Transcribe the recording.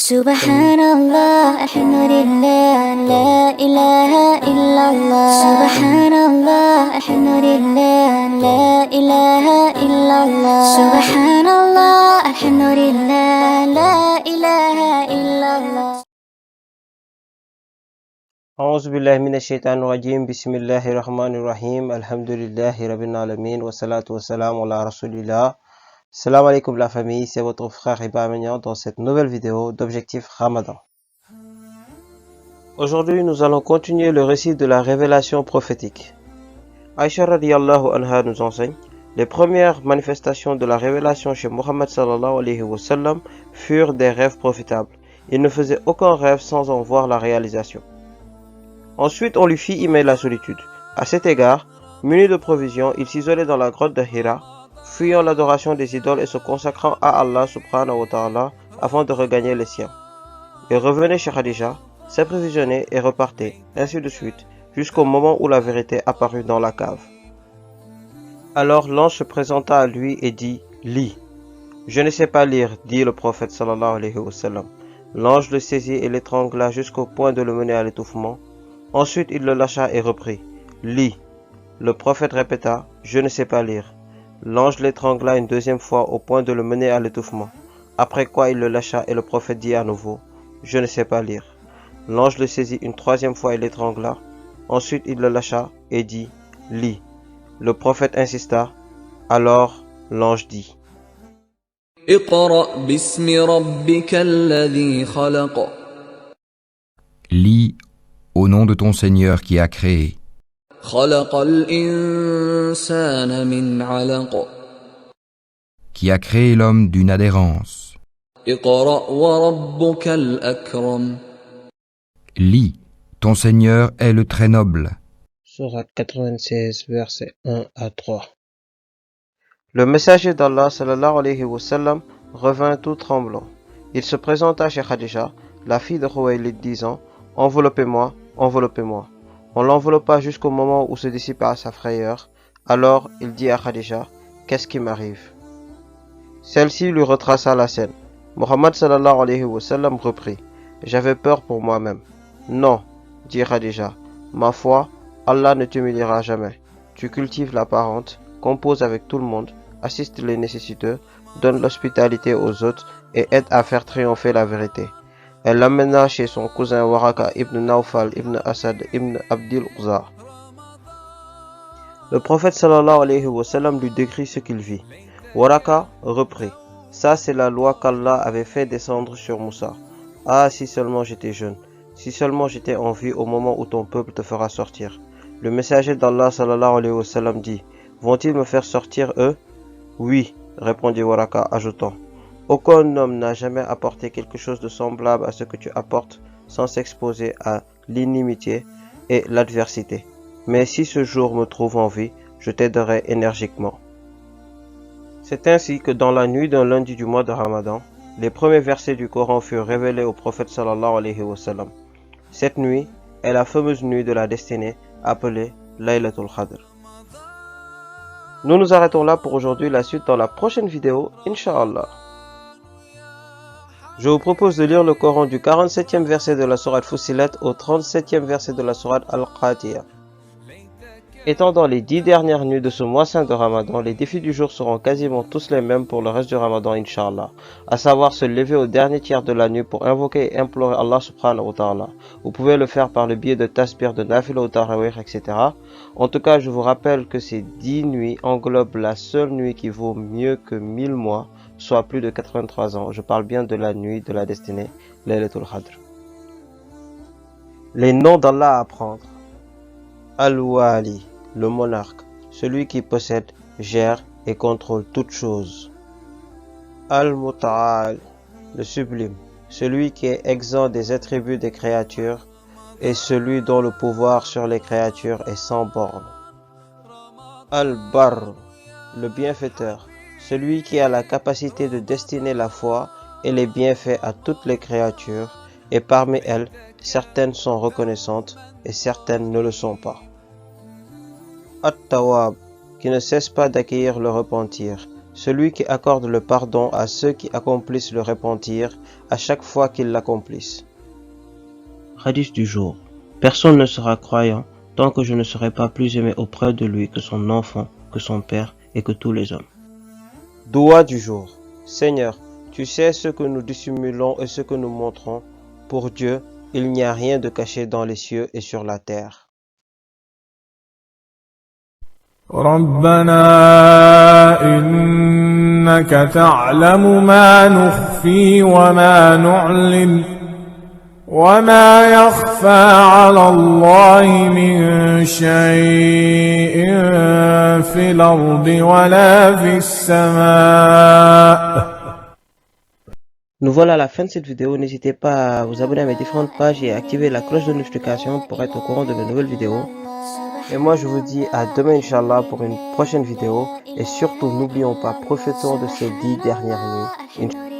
Subhanallah, alhamdulillah, la ilaha illallah. Subhanallah, alhamdulillah, la ilaha illallah. Subhanallah, alhamdulillah, la ilaha illallah. أعوذ بالله من الشيطان الرجيم بسم الله الرحمن الرحيم الحمد لله رب العالمين والصلاة والسلام على رسول الله. Salam alaikum la famille, c'est votre frère Iba Mignon dans cette nouvelle vidéo d'Objectif Ramadan. Aujourd'hui, nous allons continuer le récit de la révélation prophétique. Aïcha radiyallahu anha nous enseigne: les premières manifestations de la révélation chez Muhammad sallallahu alayhi wa sallam furent des rêves profitables. Il ne faisait aucun rêve sans en voir la réalisation. Ensuite, on lui fit aimer la solitude. À cet égard, muni de provisions, il s'isolait dans la grotte de Hira, fuyant l'adoration des idoles et se consacrant à Allah subhanahu wa ta'ala afin de regagner les siens. Il revenait chez Khadija, s'approvisionnait et repartait, ainsi de suite, jusqu'au moment où la vérité apparut dans la cave. Alors l'ange se présenta à lui et dit: lis. Je ne sais pas lire, dit le prophète sallallahu alayhi wa sallam. L'ange le saisit et l'étrangla jusqu'au point de le mener à l'étouffement. Ensuite il le lâcha et reprit: lis. Le prophète répéta: je ne sais pas lire. L'ange l'étrangla une deuxième fois au point de le mener à l'étouffement. Après quoi il le lâcha et le prophète dit à nouveau: je ne sais pas lire. L'ange le saisit une troisième fois et l'étrangla. Ensuite il le lâcha et dit: lis. Le prophète insista. Alors l'ange dit: اقرأ باسم ربك الذي خلق. Lis au nom de ton Seigneur qui a créé, خلق الإنسان من علق. qui a créé l'homme d'une adhérence. اقرأ وربك الأكرم. Lis, ton Seigneur est le très noble. Sourate 96, versets 1 à 3. Le messager d'Allah sallallahu alayhi wa sallam revint tout tremblant. Il se présenta chez Khadija, la fille de Khuwaylid, disant: enveloppez-moi, enveloppez-moi. On l'enveloppa jusqu'au moment où se dissipa sa frayeur. Alors il dit à Khadija: qu'est-ce qui m'arrive? Celle-ci lui retraça la scène. Muhammad sallallahu alayhi wa sallam reprit: j'avais peur pour moi-même. Non, dit Khadija, ma foi, Allah ne t'humiliera jamais. Tu cultives la parente, composes avec tout le monde, assistes les nécessiteux, donnes l'hospitalité aux autres et aide à faire triompher la vérité. Elle l'amena chez son cousin Waraka ibn Nawfal ibn Asad ibn Abdil Uzza. Le prophète sallallahu alayhi wa sallam lui décrit ce qu'il vit. Waraka reprit: ça c'est la loi qu'Allah avait fait descendre sur Moussa. Ah, si seulement j'étais jeune, si seulement j'étais en vie au moment où ton peuple te fera sortir. Le messager d'Allah sallallahu alayhi wa sallam dit: vont-ils me faire sortir eux? Oui, répondit Waraka, ajoutant: aucun homme n'a jamais apporté quelque chose de semblable à ce que tu apportes sans s'exposer à l'inimitié et l'adversité. Mais si ce jour me trouve en vie, je t'aiderai énergiquement. C'est ainsi que dans la nuit d'un lundi du mois de Ramadan, les premiers versets du Coran furent révélés au prophète sallallahu alayhi wa sallam. Cette nuit est la fameuse nuit de la destinée appelée Laylatul Qadr. Nous nous arrêtons là pour aujourd'hui, la suite dans la prochaine vidéo, Inch'Allah. Je vous propose de lire le Coran du 47e verset de la sourate Fussilat au 37e verset de la sourate Al-Qatiyah. Étant dans les 10 dernières nuits de ce mois saint de Ramadan, les défis du jour seront quasiment tous les mêmes pour le reste du Ramadan, Inch'Allah, à savoir se lever au dernier tiers de la nuit pour invoquer et implorer Allah subhanahu wa ta'ala. Vous pouvez le faire par le biais de tasbir, de nafila ou tarawih, etc. En tout cas, je vous rappelle que ces 10 nuits englobent la seule nuit qui vaut mieux que 1000 mois, soit plus de 83 ans. Je parle bien de la nuit de la destinée, Laylatul Qadr. Les noms d'Allah à apprendre. Al-Wali, le monarque, celui qui possède, gère et contrôle toutes choses. Al-Muta'al, le sublime, celui qui est exempt des attributs des créatures et celui dont le pouvoir sur les créatures est sans borne. Al-Barr, le bienfaiteur, celui qui a la capacité de destiner la foi et les bienfaits à toutes les créatures, et parmi elles, certaines sont reconnaissantes et certaines ne le sont pas. At-Tawwab, qui ne cesse pas d'accueillir le repentir, celui qui accorde le pardon à ceux qui accomplissent le repentir à chaque fois qu'ils l'accomplissent. Hadith du jour. Personne ne sera croyant tant que je ne serai pas plus aimé auprès de lui que son enfant, que son père et que tous les hommes. Doua du jour. Seigneur, tu sais ce que nous dissimulons et ce que nous montrons. Pour Dieu, il n'y a rien de caché dans les cieux et sur la terre. ربنا إنك تعلم ما نخفي وما نعلن وما يخفى على الله من شيء في الأرض ولا في السماء. Nous voilà à la fin de cette vidéo. N'hésitez pas à vous abonner à mes différentes pages et à activer la cloche de notification pour être au courant de mes nouvelles vidéos. Et moi je vous dis à demain Inch'Allah pour une prochaine vidéo. Et surtout n'oublions pas, profitons de ces 10 dernières nuits.